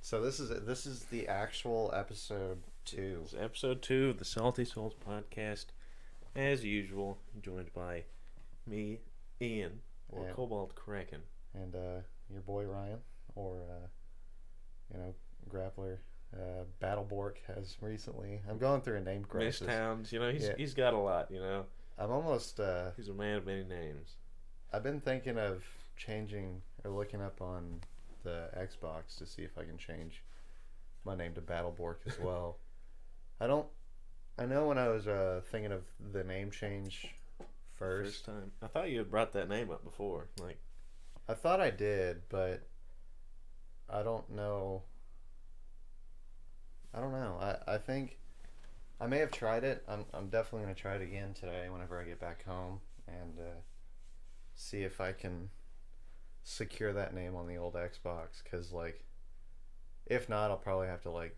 So this is the actual episode 2. It's episode 2 of the Salty Souls podcast. As usual, joined by me, Ian, or Yeah. Cobalt Kraken. And your boy Ryan, or Grappler. Battlebork has recently. I'm going through a name crisis. Mishtowns, he's got a lot, I'm almost. He's a man of many names. I've been thinking of changing or looking up on the Xbox to see if I can change my name to Battlebork as well. I know when I was thinking of the name change first time. I thought you had brought that name up before. I thought I did, but I don't know. I think I may have tried it. I'm definitely going to try it again today whenever I get back home and see if I can secure that name on the old Xbox, because if not, I'll probably have to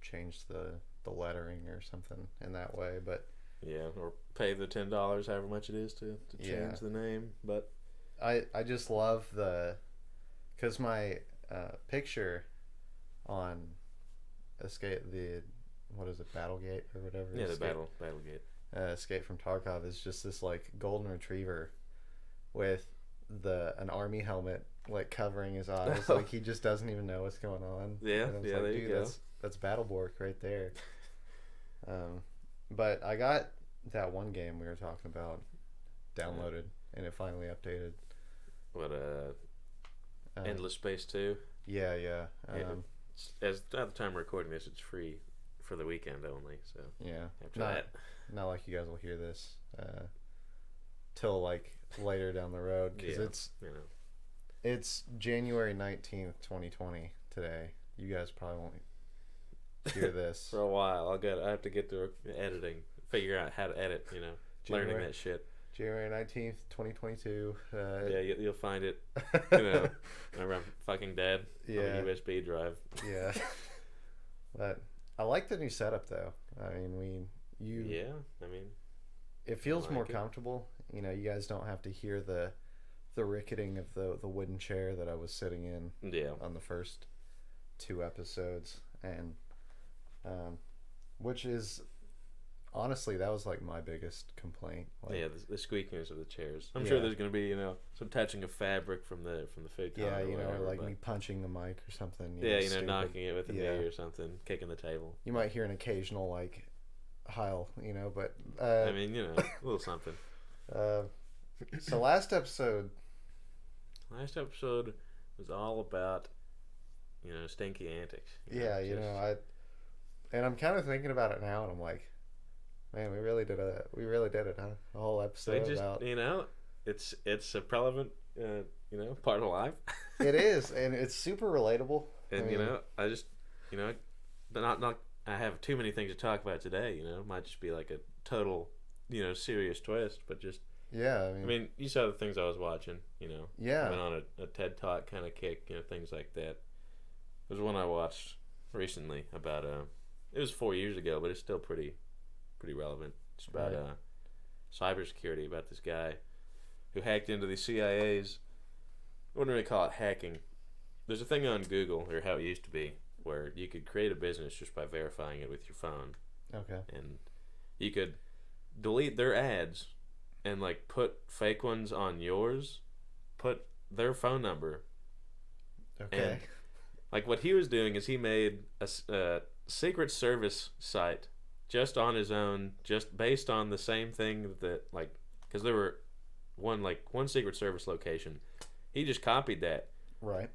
change the lettering or something in that way. But yeah, or pay the $10, however much it is to change the name. But I just love because my picture on what is it, Battlegate or whatever? Yeah, the Battlegate. Escape from Tarkov is just this golden retriever with an army helmet covering his eyes, he just doesn't even know what's going on. Yeah, there you go. That's Battlebork right there. But I got that one game we were talking about downloaded, and it finally updated. What Endless Space 2? Yeah. As at the time we're recording this, it's free for the weekend only. So yeah, after that, not like you guys will hear this till later down the road, because it's January 19th, 2020 today. You guys probably won't hear this for a while. I have to get to editing, figure out how to edit. Learning that shit. January 19th, 2022. Yeah, you'll find it. Whenever I'm fucking dead. Yeah. On a USB drive. Yeah. But I like the new setup though. It feels more comfortable. You guys don't have to hear the ricketing of the wooden chair that I was sitting in on the first 2 episodes, and which is honestly, that was my biggest complaint. The squeakiness of the chairs. I'm sure there's going to be some touching of fabric from the food. Yeah, or me punching the mic or something. Knocking it with a knee or something, kicking the table. You might hear an occasional howl, but a little something. So last episode was all about stinky antics. And I'm kind of thinking about it now, and I'm like, man, we really did it, huh? A whole episode about it's a prevalent part of life. It is, and it's super relatable. And I just but not I have too many things to talk about today. It might just be a total serious twist, but just you saw the things I was watching. Yeah, I went on a TED Talk kind of kick, things like that. There was one I watched recently about it was 4 years ago, but it's still pretty relevant. It's about cybersecurity, about this guy who hacked into the CIA's. I wouldn't really call it hacking. There's a thing on Google, or how it used to be, where you could create a business just by verifying it with your phone. Okay. And you could delete their ads and put fake ones on yours, put their phone number. Okay. And what he was doing is he made a Secret Service site just on his own, just based on the same thing that because there were one Secret Service location. He just copied that. Right.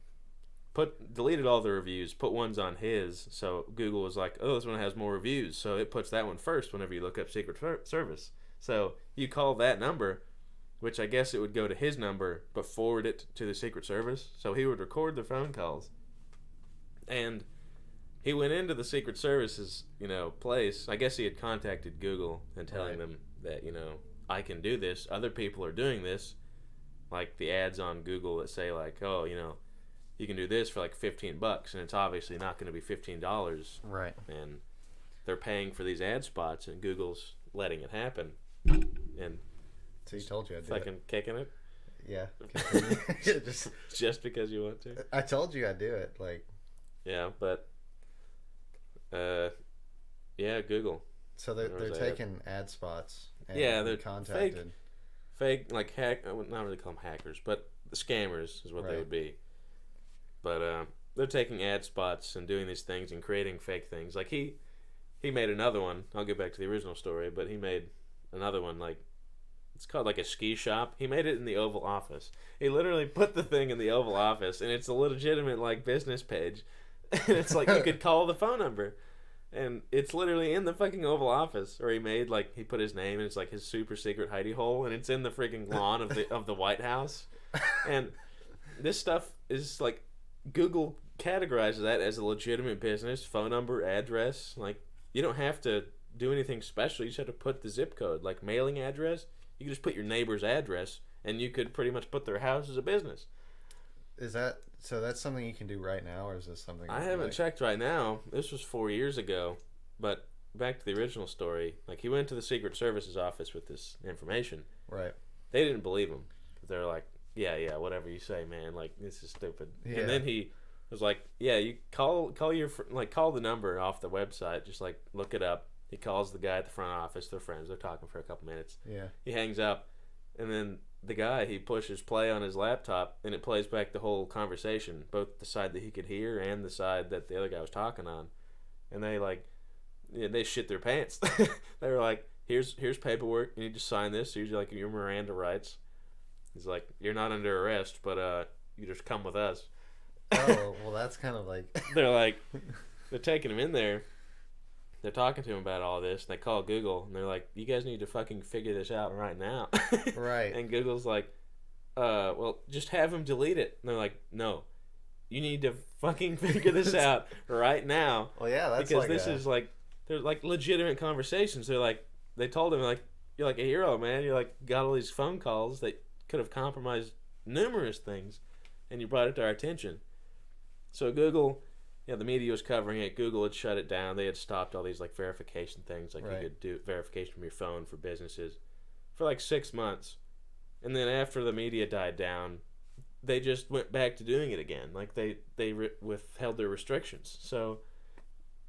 Deleted all the reviews, put ones on his, so Google was like, oh, this one has more reviews, so it puts that one first whenever you look up Secret Service. So you call that number, which I guess it would go to his number, but forward it to the Secret Service. So he would record the phone calls. And he went into the Secret Service's, place. I guess he had contacted Google and telling them that, I can do this. Other people are doing this. The ads on Google that say oh, you can do this for $15, and it's obviously not going to be $15. Right. And they're paying for these ad spots, and Google's letting it happen. And so he told you I'd do fucking kicking it. Yeah. just because you want to. I told you I'd do it. Yeah, but yeah, Google. So they're taking ad spots. And Yeah, they're contacted. fake like I would not really call them hackers, but scammers is what they Right. would be. But they're taking ad spots and doing these things and creating fake things. Like he made another one. I'll get back to the original story, but he made another one like it's called like a ski shop. He made it in the Oval Office. He literally put the thing in the Oval Office, and it's a legitimate like business page. And it's like you could call the phone number, and it's literally in the fucking Oval Office. Or he made like he put his name, and it's like his super secret hidey hole, and it's in the freaking lawn of the White House. And this stuff is like Google categorizes that as a legitimate business phone number, address. Like you don't have to do anything special. You just have to put the zip code, like mailing address. You can just put your neighbor's address, and you could pretty much put their house as a business. Is that so? That's something you can do right now, or is this something? I haven't checked right now. This was 4 years ago, but back to the original story. Like he went to the Secret Service's office with this information. Right. They didn't believe him. They're like, yeah, whatever you say, man. Like this is stupid. Yeah. And then he was like, yeah, you call your call the number off the website. Just like look it up. He calls the guy at the front office. They're friends. They're talking for a couple minutes. Yeah. He hangs up, and then the guy, he pushes play on his laptop, and it plays back the whole conversation, both the side that he could hear and the side that the other guy was talking on. And they they shit their pants. They were like, here's paperwork. You need to sign this. Here's like your Miranda rights. He's like, you're not under arrest, but you just come with us. Oh, well, that's kind of like... They're taking him in there. They're talking to him about all this, and they call Google, and they're like, you guys need to fucking figure this out right now. Right. And Google's like, well, just have him delete it. And they're like, no, you need to fucking figure this out right now. Well, yeah, that's because this is like, they're like legitimate conversations. They're like, they told him, like, you're like a hero, man. You're like, got all these phone calls that could have compromised numerous things, and you brought it to our attention. So Google... Yeah, the media was covering it. Google had shut it down. They had stopped all these like verification things. Like you could do verification from your phone for businesses for like 6 months. And then after the media died down, they just went back to doing it again. Like they withheld their restrictions. So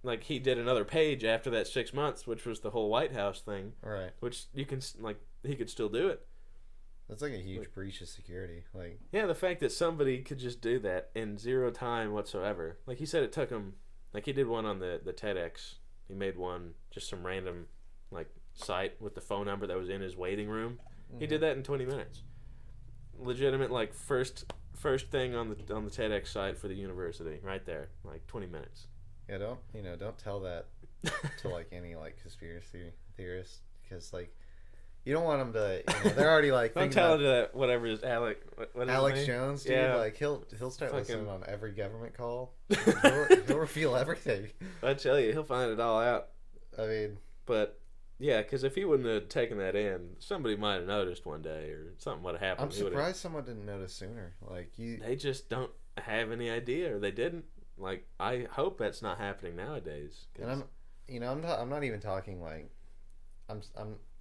like he did another page after that 6 months, which was the whole White House thing. Right. Which you can like he could still do it. That's like a huge breach of security. Like, yeah, the fact that somebody could just do that in zero time whatsoever. Like he said, it took him. Like he did one on the TEDx. He made one just some random like site with the phone number that was in his waiting room. Mm-hmm. He did that in 20 minutes. Legitimate like first thing on the TEDx site for the university right there, like 20 minutes. Yeah, don't tell that to like any like conspiracy theorist, because like. You don't want them to. They're already like. Don't tell him that whatever is Alex. What is Alex Jones, dude. Yeah. Like he'll start listening on every government call. He'll reveal everything. I tell you, he'll find it all out. I mean, but yeah, because if he wouldn't have taken that in, somebody might have noticed one day, or something would have happened. I'm surprised someone didn't notice sooner. Like they just don't have any idea, or they didn't. Like I hope that's not happening nowadays. And I'm not even talking like,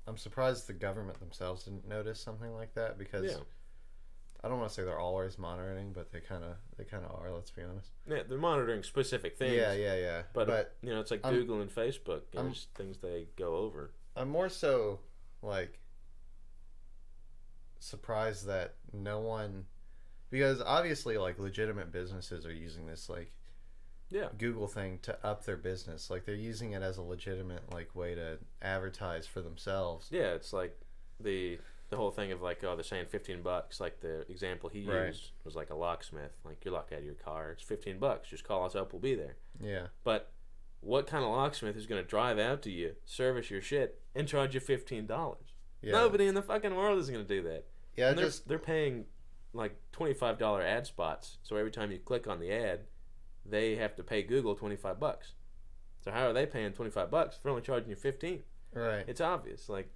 I'm surprised the government themselves didn't notice something like that, because I don't want to say they're always monitoring, but they kind of are. Let's be honest. Yeah, they're monitoring specific things. Yeah. But it's like Google and Facebook. There's things they go over. I'm more so like surprised that no one, because obviously like legitimate businesses are using this like Google thing to up their business. Like they're using it as a legitimate like way to advertise for themselves. Yeah, it's like the whole thing of like, oh, they're saying $15. Like the example he used was like a locksmith. Like you're locked out of your car. It's $15. Just call us up. We'll be there. Yeah. But what kind of locksmith is going to drive out to you, service your shit, and charge you $15? Yeah. Nobody in the fucking world is going to do that. Yeah. And they're paying like $25 ad spots. So every time you click on the ad, they have to pay Google $25. So how are they paying $25 if they're only charging you $15? Right. It's obvious. Like,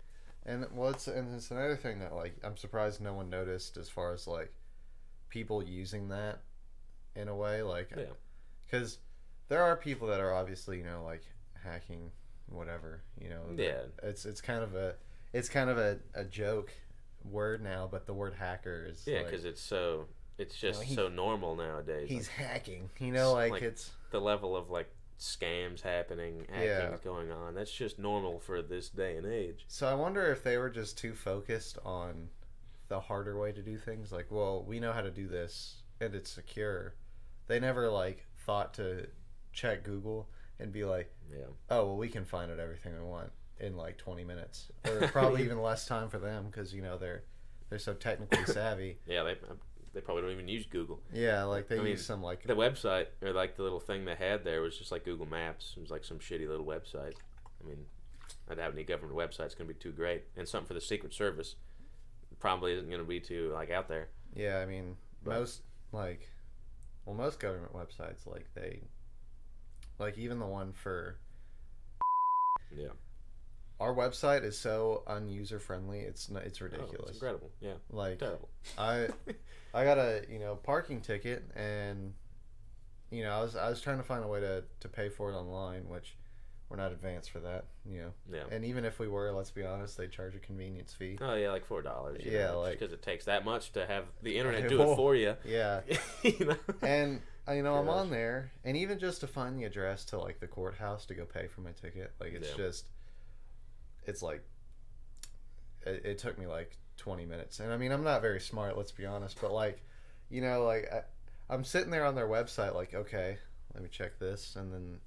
and it's another thing that like I'm surprised no one noticed, as far as like people using that in a way, like, because there are people that are obviously like hacking whatever, it's kind of a joke word now, but the word hacker is because it's so it's just you know, so normal nowadays. he's like, hacking. You know, like, like it's the level of like scams happening, hacking's going on. That's just normal for this day and age. So I wonder if they were just too focused on the harder way to do things. Like, well, we know how to do this and it's secure. They never like thought to check Google and be like, Yeah. oh, well, we can find out everything we want in like 20 minutes, or probably even less time for them because, you know, they're so technically savvy. Yeah, they probably don't even use Google. Yeah, like they I mean, use some like the website, or like the little thing they had there, was just like Google Maps. It was like some shitty little website. I mean, I doubt any government website's going to be too great. And something for the Secret Service probably isn't going to be too like out there. Yeah, I mean, But- most government websites, like even the one for Yeah. our website is so unuser friendly. It's ridiculous. Oh, it's incredible. Yeah. Like Terrible. I got a parking ticket, and I was trying to find a way to pay for it online, which we're not advanced for that, Yeah. And even if we were, let's be honest, they charge a convenience fee. Oh yeah, like $4. Yeah, like because it takes that much to have the internet do Oh, it for you. Yeah, You know. and I'm Gosh. on there, and even just to find the address to like the courthouse to go pay for my ticket, like it's like it took me like 20 minutes, and I mean I'm not very smart, let's be honest, but like I'm sitting there on their website like, okay, let me check this, and then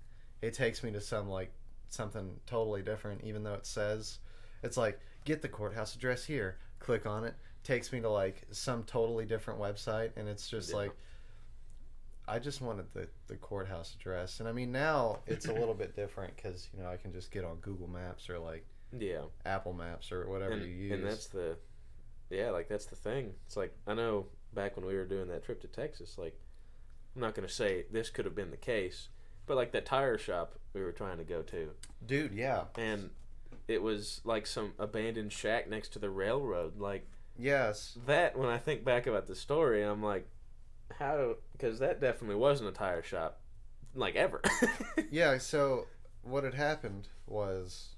it takes me to something totally different, even though it says it's like get the courthouse address here, click on it, takes me to like some totally different website, and it's just Yeah. like I just wanted the courthouse address. And I mean now it's a little bit different because I can just get on Google Maps or like Yeah. Apple Maps or whatever you use. And that's the thing. It's like, I know back when we were doing that trip to Texas, like, I'm not going to say this could have been the case, but like that tire shop we were trying to go to, Dude, yeah. and it was like some abandoned shack next to the railroad. Like, Yes. that, when I think back about the story, I'm like, because that definitely wasn't a tire shop, like, ever. Yeah, so what had happened was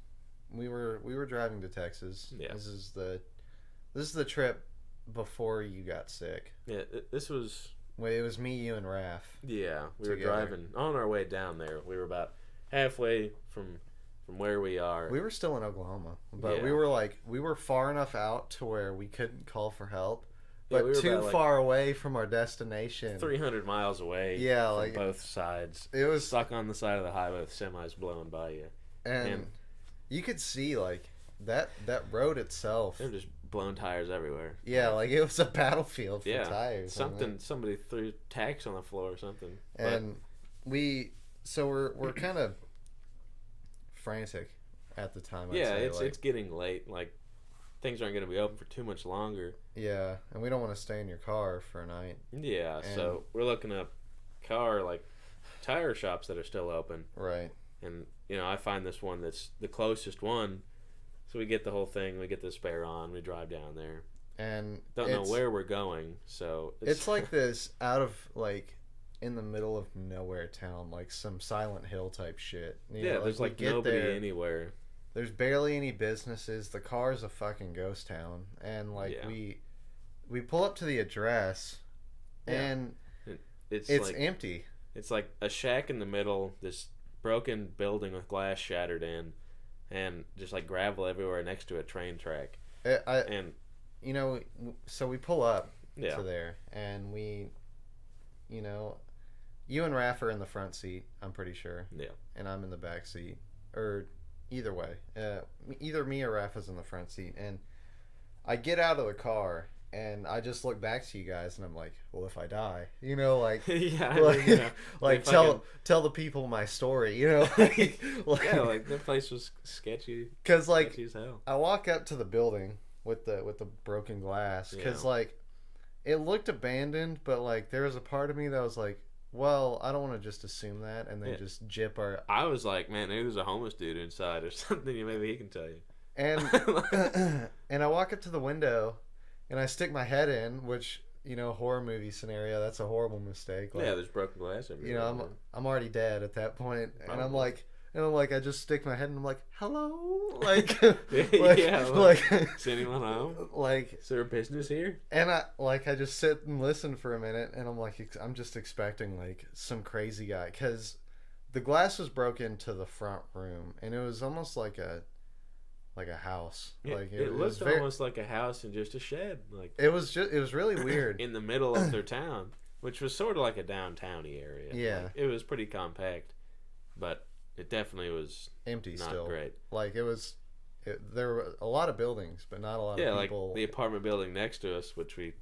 we were driving to Texas. Yeah. This is the trip before you got sick. Yeah, this was... Wait, it was me, you, and Raph. Yeah, we were Together. driving on our way down there. We were about halfway from where we are. We were still in Oklahoma, but Yeah. we were far enough out to where we couldn't call for help, Yeah, but we were too about, like, far away from our destination. 300 miles away. Yeah, from like both sides. it was, Stuck on the side of the highway with semis blowing by you. and you could see like that road itself. They're just blown tires everywhere. Yeah, like it was a battlefield for Yeah, tires. somebody threw tacks on the floor or something. And we're kind of frantic at the time. Yeah, I'd say. it's getting late. Like, things aren't going to be open for too much longer. Yeah, and we don't want to stay in your car for a night. Yeah, And- so we're looking up tire shops that are still open. Right. And, I find this one that's the closest one. So we get the whole thing. We get the spare on. We drive down there. And Don't know where we're going. So it's like this out of like in the middle of nowhere town, like some Silent Hill type shit. there's we like get nobody there, anywhere. There's barely any businesses. The car's a fucking ghost town, and like Yeah. we pull up to the address, Yeah. and It's it's like empty. it's like a shack in the middle, this broken building with glass shattered in, and just like gravel everywhere next to a train track. And So we pull up yeah, to there, and we, you and Raph are in the front seat, I'm pretty sure. Yeah. And I'm in the back seat, or either way, either me or Raph is in the front seat, and I get out of the car, and I just look back to you guys, and I'm like, well, if I die, like, yeah, like they tell the people my story, like, yeah, like that place was sketchy. because like Sketchy as hell. I walk up to the building with the broken glass, because Yeah. like it looked abandoned, but like there was a part of me that was like, well, I don't want to just assume that and then Yeah. just jip our. I was like, man, maybe there's a homeless dude inside or something. Maybe he can tell you. And and I walk up to the window, and I stick my head in, which horror movie scenario, that's a horrible mistake. Like, Yeah, there's broken glass everywhere. I'm already dead at that point, and I'm Probably. like, And I'm like, I just stick my head and I'm like, hello? Like, Yeah, like, is anyone home? like, Is there a business here? and I just sit and listen for a minute and I'm like, I'm just expecting like some crazy guy. Because the glass was broken to the front room and it was almost like a house. Like It looked almost like a house and just a shed. Like it was really weird. in the middle of their town, which was sort of like a downtowny area. Yeah. Like, it was pretty compact, but it definitely was Empty not still. great. Like there were a lot of buildings, but not a lot of people. Like the apartment building next to us, which we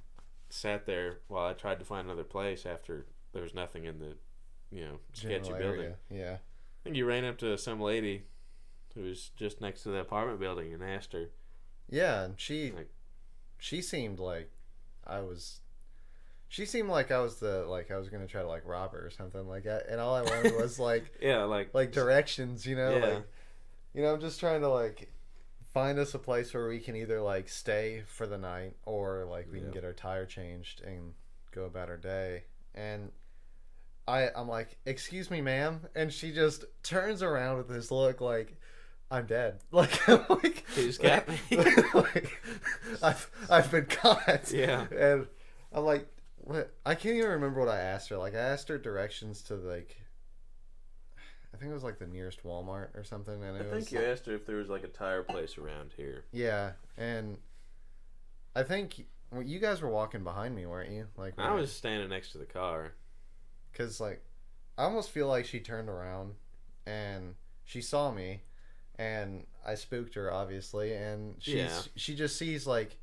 sat there while I tried to find another place after there was nothing in the, sketchy general building. area. Yeah. I think you ran up to some lady who was just next to the apartment building and asked her. Yeah, and she seemed like I was. She seemed like I was I was gonna try to like rob her or something like that, and all I wanted was like like directions, Yeah. I'm just trying to like find us a place where we can either like stay for the night or like we can get our tire changed and go about our day. And I'm like, excuse me, ma'am, and she just turns around with this look like I'm dead. Like, I'm like, Who's got me? Like, I've been caught. Yeah. And I'm like, what? I can't even remember what I asked her. Like, I asked her directions to like, I think it was like the nearest Walmart or something. And I think you asked her if there was like a tire place around here. Yeah, and I think you guys were walking behind me, weren't you? Like I was standing next to the car. Because like, I almost feel like she turned around and she saw me. And I spooked her, obviously, and she just sees, like,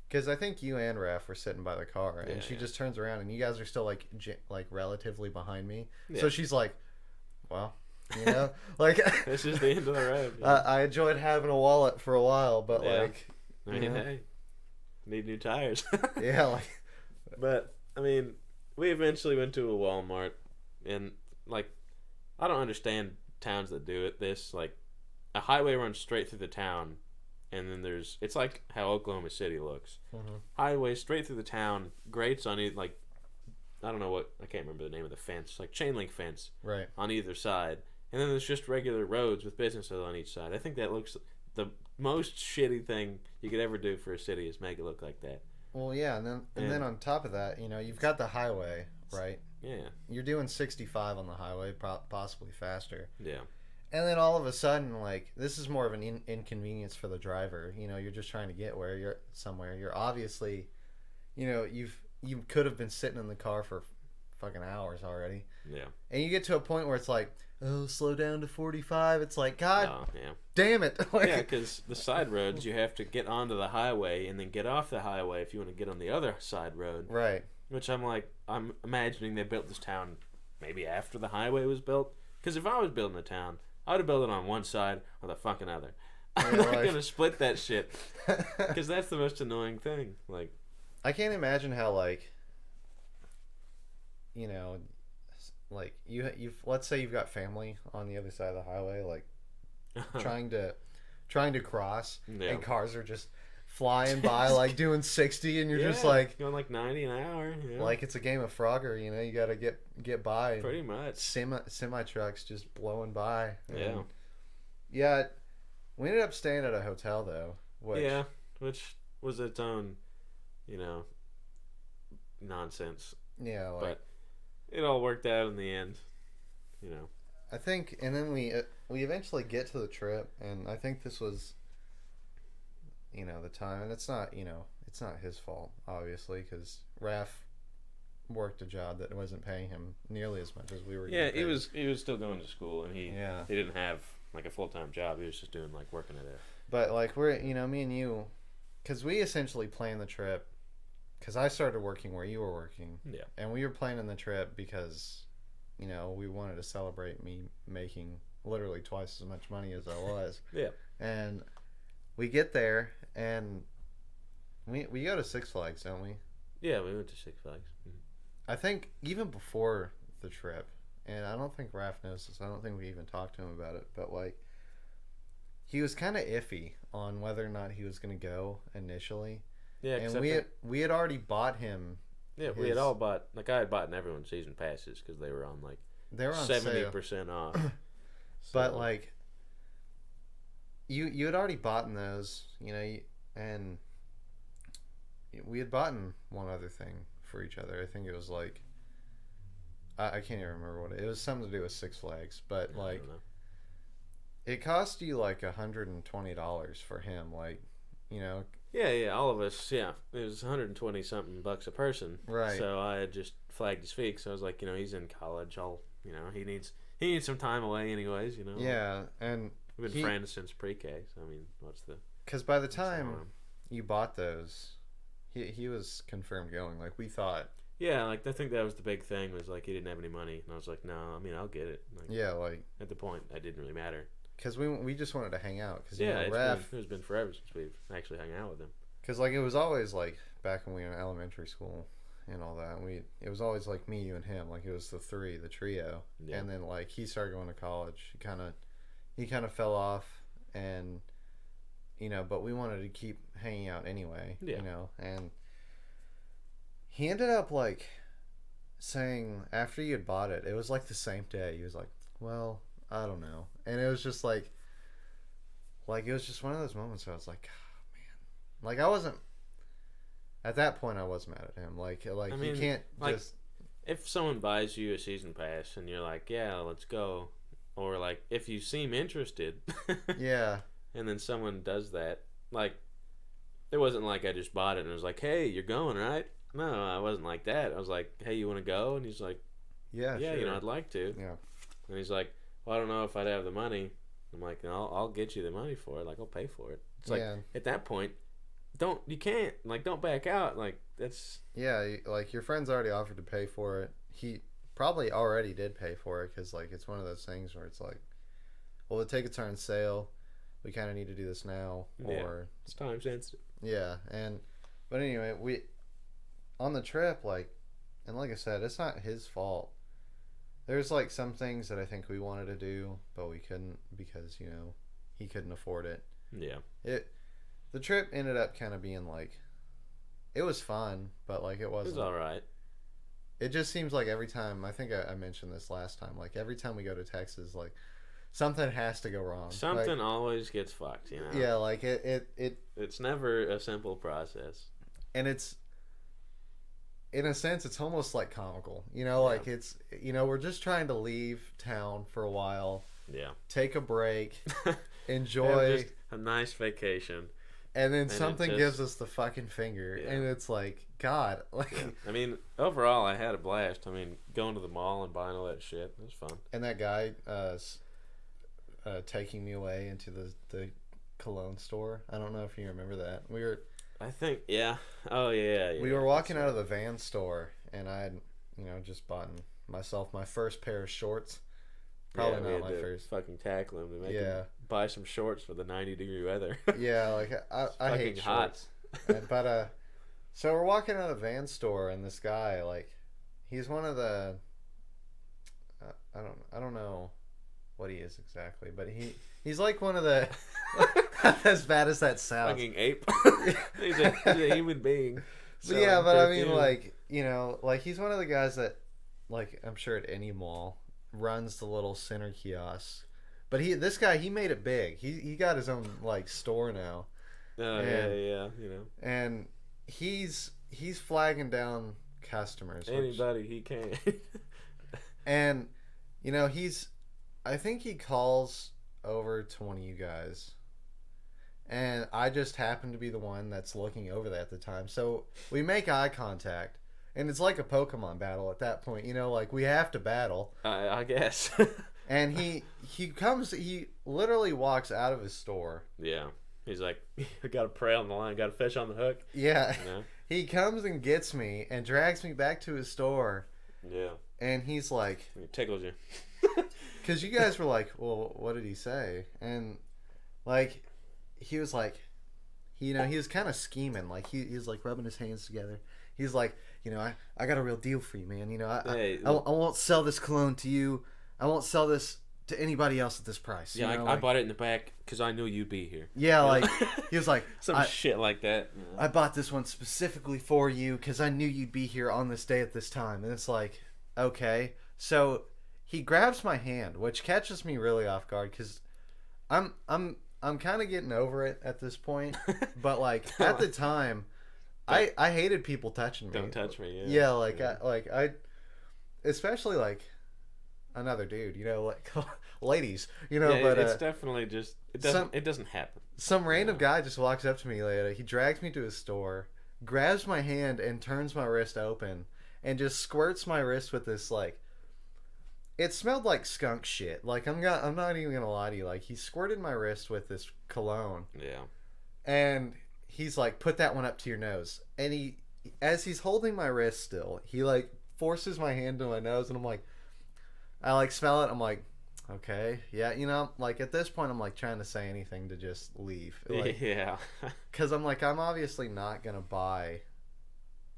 because I think you and Raph were sitting by the car, and she just turns around, and you guys are still, like, relatively behind me. Yeah. So she's like, well, like... This is the end of the road. Yeah. I enjoyed having a wallet for a while, but, like... I mean, hey, need new tires. Yeah, like... But, I mean, we eventually went to a Walmart, and, like, I don't understand towns that do this, like... A highway runs straight through the town, and then it's like how Oklahoma City looks. Mm-hmm. Highway straight through the town, grates on either, like, I don't know I can't remember the name of the fence, like chain link fence, right, on either side, and then there's just regular roads with businesses on each side. I think that looks the most shitty thing you could ever do for a city is make it look like that. Well, yeah, and then on top of that, you've got the highway, right? Yeah, you're doing 65 on the highway, possibly faster. Yeah. And then all of a sudden, like, this is more of an inconvenience for the driver. You're just trying to get somewhere. You're obviously, you could have been sitting in the car for fucking hours already. Yeah. And you get to a point where it's like, oh, slow down to 45. It's like, God damn it. Like, yeah, because the side roads, you have to get onto the highway and then get off the highway if you want to get on the other side road. Right. Which I'm imagining they built this town maybe after the highway was built. Because if I was building a town, I would have built it on one side or the fucking other. I'm not going to split that shit. Because that's the most annoying thing. Like, I can't imagine how, like, like, you've let's say you've got family on the other side of the highway, like, trying to cross, and cars are just flying by, like, doing 60, and you're just, like... Going, like, 90 an hour. Yeah. Like, it's a game of Frogger, you got to get by. Pretty much. Semi-trucks just blowing by. Yeah. Yeah, we ended up staying at a hotel, though. Which was its own, nonsense. Yeah, like... But it all worked out in the end, I think, and then we eventually get to the trip, and I think this was... the time, and it's not his fault, obviously, because Raph worked a job that wasn't paying him nearly as much as we were. Yeah, he was still going to school, and he didn't have like a full-time job. He was just doing like working at it. But like we're me and you, because we essentially planned the trip, because I started working where you were working. Yeah. And we were planning the trip because, we wanted to celebrate me making literally twice as much money as I was. Yeah. And we get there, and we go to Six Flags, don't we? Yeah, we went to Six Flags. Mm-hmm. I think even before the trip, and I don't think Raph knows this, I don't think we even talked to him about it, but, like, he was kind of iffy on whether or not he was going to go initially. Yeah, and we had already bought him. Yeah, we had all bought, like, I had bought everyone's season passes because they were on, like, 70% off. But like, you had already bought those, you know, and we had bought one other thing for each other. I think it was like, I can't even remember what it was. Something to do with Six Flags, but like, it cost you like $120 for him, like, you know. Yeah, all of us. Yeah, it was 120 something bucks a person. Right. So I had just flagged his feet. So I was like, you know, he's in college. You know, he needs some time away, anyways. You know. Yeah, and we've been friends since pre-K. So I mean, what's the? Because by the time you bought those, he was confirmed going. Like we thought. Yeah, like I think that was the big thing, was like he didn't have any money, and I was like, no, I mean I'll get it. Like, yeah, like at the point that didn't really matter. Because we just wanted to hang out. Cause, yeah, it's been forever since we've actually hung out with him. Because like it was always like back when we were in elementary school and all that. It was always like me, you, and him. Like it was the trio. Yeah. And then like he started going to college. He kind of fell off, and you know, but we wanted to keep hanging out anyway. Yeah. You know, and he ended up like saying after you had bought it, it was like the same day. He was like, "Well, I don't know," and it was just like it was just one of those moments where I was like, oh, man, like I wasn't at that point. I was mad at him. Like I mean, you can't like, just if someone buys you a season pass and you're like, yeah, let's go, or like if you seem interested, yeah, and then someone does that, like it wasn't like I just bought it and it was like, hey, you're going, right? No, I wasn't like that. I was like, hey, you want to go? And he's like, yeah, sure. You know, I'd like to. Yeah, and he's like, well, I don't know if I'd have the money. I'm like, no, I'll get you the money for it. Like, I'll pay for it. It's like, at that point, don't back out. Like, that's... Yeah, like, your friend's already offered to pay for it. He probably already did pay for it, because, like, it's one of those things where it's like, well, the tickets are on sale. We kind of need to do this now. Or it's time sensitive. Yeah, but anyway, on the trip, like, and like I said, it's not his fault. There's like some things that I think we wanted to do, but we couldn't because, you know, he couldn't afford it. Yeah. The trip ended up kind of being like, it was fun, but like it wasn't. It was all right. It just seems like every time, I think I mentioned this last time, like every time we go to Texas, like something has to go wrong. Something always gets fucked, you know? Yeah, like it's never a simple process. And it's, in a sense, it's almost like comical, you know, like it's, you know, we're just trying to leave town for a while. Yeah. Take a break. Enjoy. Just a nice vacation. And then something gives us the fucking finger. Yeah. And it's like, God. Like, yeah. I mean, overall, I had a blast. I mean, going to the mall and buying all that shit, it was fun. And that guy taking me away into the cologne store. I don't know if you remember that. I think, yeah. Oh, yeah. We were walking out of the van store, and I had, you know, just bought myself my first pair of shorts. Probably not my first. Fucking tackle him to make him buy some shorts for the 90-degree weather. Yeah, like, I hate shorts. But, so we're walking out of the van store, and this guy, like, he's one of the, I don't know what he is exactly, but he's like one of the, as bad as that sounds. Fucking ape. he's a human being. But yeah, but I mean, like, you know, like he's one of the guys that, like, I'm sure at any mall runs the little center kiosk. But this guy, he made it big. He got his own like store now. Oh, yeah, you know. And he's flagging down customers. Anybody he can. And you know, I think he calls over to one of you guys. And I just happen to be the one that's looking over that at the time. So we make eye contact. And it's like a Pokemon battle at that point. You know, like we have to battle. I guess. And he literally walks out of his store. Yeah. He's like, I got a prey on the line, got a fish on the hook. Yeah. You know? He comes and gets me and drags me back to his store. Yeah. And he's like... He tickles you. Because you guys were like, well, what did he say? And, like, he was like, you know, he was kind of scheming. Like, he was, like, rubbing his hands together. He's like, you know, I got a real deal for you, man. You know, I won't sell this cologne to you. I won't sell this to anybody else at this price. Yeah, you know, I bought it in the back because I knew you'd be here. Yeah, like, he was like... Some shit like that. Yeah. I bought this one specifically for you because I knew you'd be here on this day at this time. And it's like, okay. So he grabs my hand, which catches me really off guard because I'm kind of getting over it at this point. But like at the time, I hated people touching me. Don't touch me. Yeah. Yeah, like I especially like another dude, you know, like ladies, you know. Yeah, but it's definitely just it doesn't happen. Some random guy just walks up to me later. He drags me to his store, grabs my hand, and turns my wrist open, and just squirts my wrist with this like. It smelled like skunk shit. Like I'm not even gonna lie to you. Like he squirted my wrist with this cologne. Yeah. And he's like, put that one up to your nose. And he, as he's holding my wrist still, he like forces my hand to my nose, and I'm like, I like smell it. I'm like, okay, yeah, you know, like at this point, I'm like trying to say anything to just leave. Like, yeah. Because I'm like, I'm obviously not gonna buy.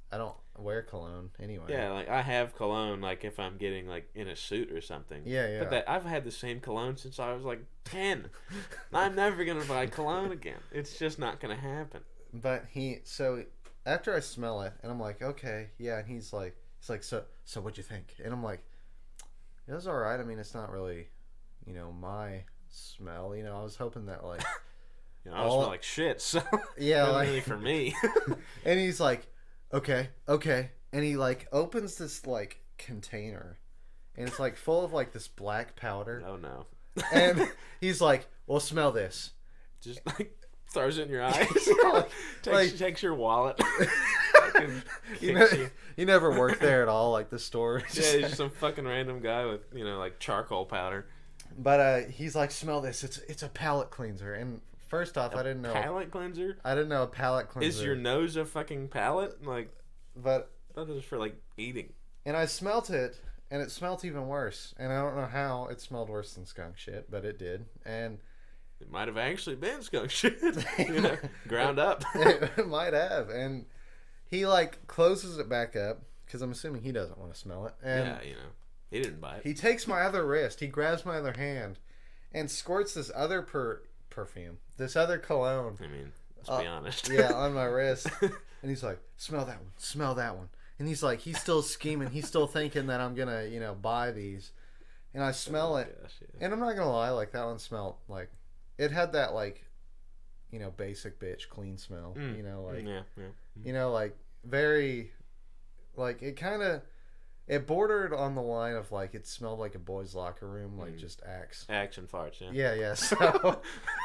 I don't wear cologne anyway. Yeah, like I have cologne, like if I'm getting like in a suit or something. Yeah. But I've had the same cologne since I was like 10. I'm never gonna buy cologne again. It's just not gonna happen. But so after I smell it, and I'm like, okay, yeah, and he's like, so what'd you think? And I'm like, it was all right. I mean, it's not really, you know, my smell. You know, I was hoping that like, you know, I smell like shit. So yeah, like really for me. And he's like, okay, and he like opens this like container, and it's like full of like this black powder. Oh no. And he's like, well, smell this. Just like throws it in your eyes. Takes your wallet. You never worked there at all, like the store. Yeah, he's just some fucking random guy with, you know, like charcoal powder. But he's like, smell this. It's a palate cleanser. And first off, I didn't know. Palate cleanser? I didn't know a palate cleanser. Is your nose a fucking palate? Like, but I thought it was for like eating. And I smelt it, and it smelt even worse. And I don't know how it smelled worse than skunk shit, but it did. And it might have actually been skunk shit. You know, ground up. It might have. And he like closes it back up because I'm assuming he doesn't want to smell it. And yeah, you know, he didn't buy it. He takes my other wrist, he grabs my other hand, and squirts this other perfume, this other cologne. I mean, let's be honest. Yeah, on my wrist. And he's like, smell that one, smell that one. And he's like, he's still scheming, he's still thinking that I'm gonna, you know, buy these. And I smell it, gosh, yeah. and I'm not gonna lie, like that one smelled like, it had that like, you know, basic bitch clean smell. You know, like, yeah. You know, like very, like it kind of, it bordered on the line of like it smelled like a boys' locker room, like just Axe. Action farts, yeah. Yeah. So,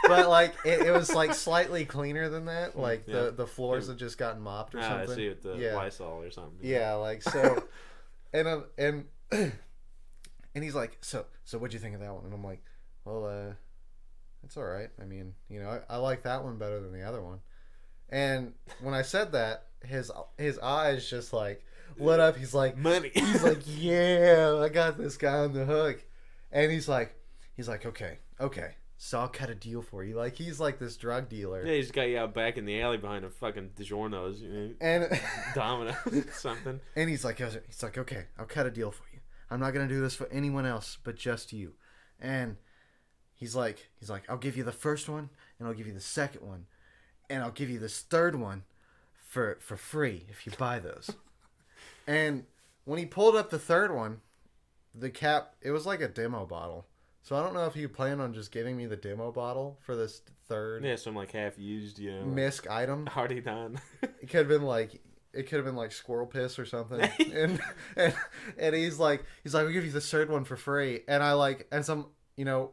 but like it was like slightly cleaner than that. Like the floors had just gotten mopped or something. I see, with the Lysol or something. Yeah, like so, and he's like, so what'd you think of that one? And I'm like, well, it's all right. I mean, you know, I like that one better than the other one. And when I said that, his eyes just like lit up. He's like, money. He's like, yeah, I got this guy on the hook. And he's like, okay, so I'll cut a deal for you. Like he's like this drug dealer. Yeah, he's got you out back in the alley behind a fucking DiGiorno's, you know, and Domino's, something. And he's like, okay, I'll cut a deal for you. I'm not gonna do this for anyone else but just you. And he's like, I'll give you the first one, and I'll give you the second one, and I'll give you this third one for free if you buy those. And when he pulled up the third one, the cap, it was like a demo bottle. So I don't know if he planned on just giving me the demo bottle for this third. Yeah, some like half used, you know, misc item. Already done. It could have been like squirrel piss or something. and he's like, I'll give you the third one for free. And I like, and some, you know,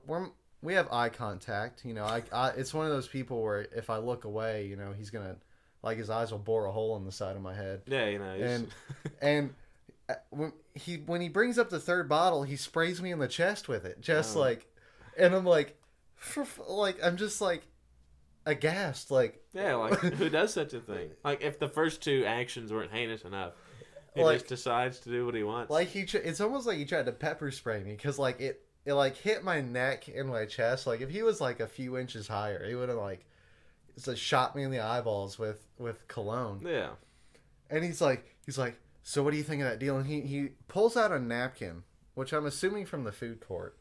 we have eye contact. You know, I it's one of those people where if I look away, you know, he's gonna, like his eyes will bore a hole in the side of my head. Yeah, you know. And when he brings up the third bottle, he sprays me in the chest with it, just like, and I'm like, I'm just like aghast, like. Yeah, like who does such a thing? Like if the first two actions weren't heinous enough, he like, just decides to do what he wants. Like it's almost like he tried to pepper spray me because like it like hit my neck and my chest. Like if he was like a few inches higher, he would have like. So shot me in the eyeballs with cologne. Yeah. And he's like, so what do you think of that deal? And he pulls out a napkin, which I'm assuming from the food court,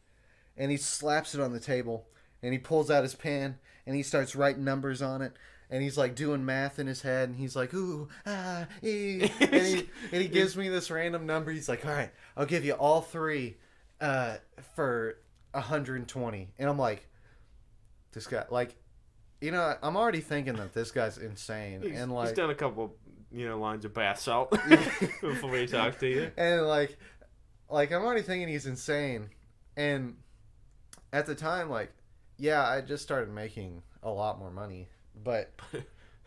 and he slaps it on the table, and he pulls out his pen, and he starts writing numbers on it, and he's like doing math in his head, and he's like, ooh, ah, ee. and he gives me this random number. He's like, all right, I'll give you all three, for 120, and I'm like, this guy, like, I'm already thinking that this guy's insane, and like he's done a couple, lines of bath salt before he talks to you, and like I'm already thinking he's insane, and at the time, like, yeah, I just started making a lot more money, but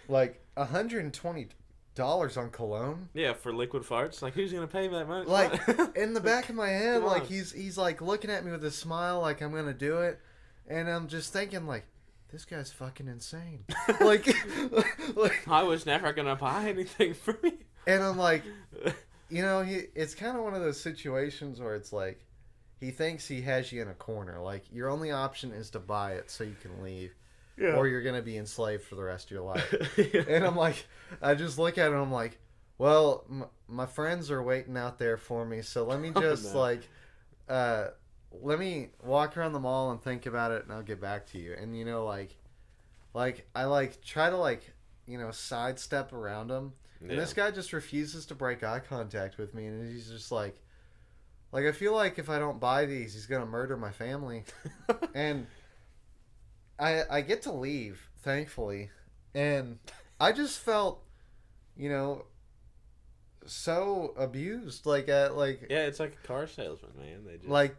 like $120 on cologne. Yeah, for liquid farts. Like, who's gonna pay that much? Like, in the back of my head, like he's like looking at me with a smile, like I'm gonna do it, and I'm just thinking like, this guy's fucking insane. like, I was never gonna buy anything from you. And I'm like, it's kind of one of those situations where it's like, he thinks he has you in a corner. Like, your only option is to buy it so you can leave. Yeah. Or you're going to be enslaved for the rest of your life. Yeah. And I'm like, I just look at it and I'm like, well, my friends are waiting out there for me. So let me just let me walk around the mall and think about it and I'll get back to you. And, I try to sidestep around him. And this guy just refuses to break eye contact with me. And he's just like, I feel like if I don't buy these, he's going to murder my family. And I get to leave, thankfully. And I just felt, so abused. Yeah, it's like a car salesman, man.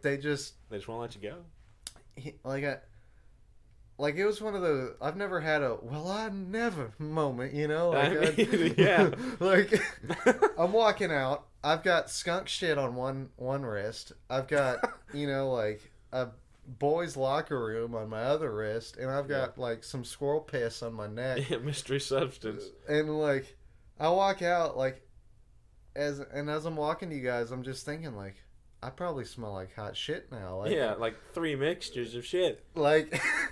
They just won't let you go. It was one of those, I've never had a, well, I never moment, yeah. I'm walking out. I've got skunk shit on one wrist. I've got, a boys' locker room on my other wrist, and I've got some squirrel piss on my neck. Yeah, mystery substance. And I walk out as I'm walking to you guys, I'm just thinking I probably smell like hot shit now. Yeah, 3 mixtures of shit.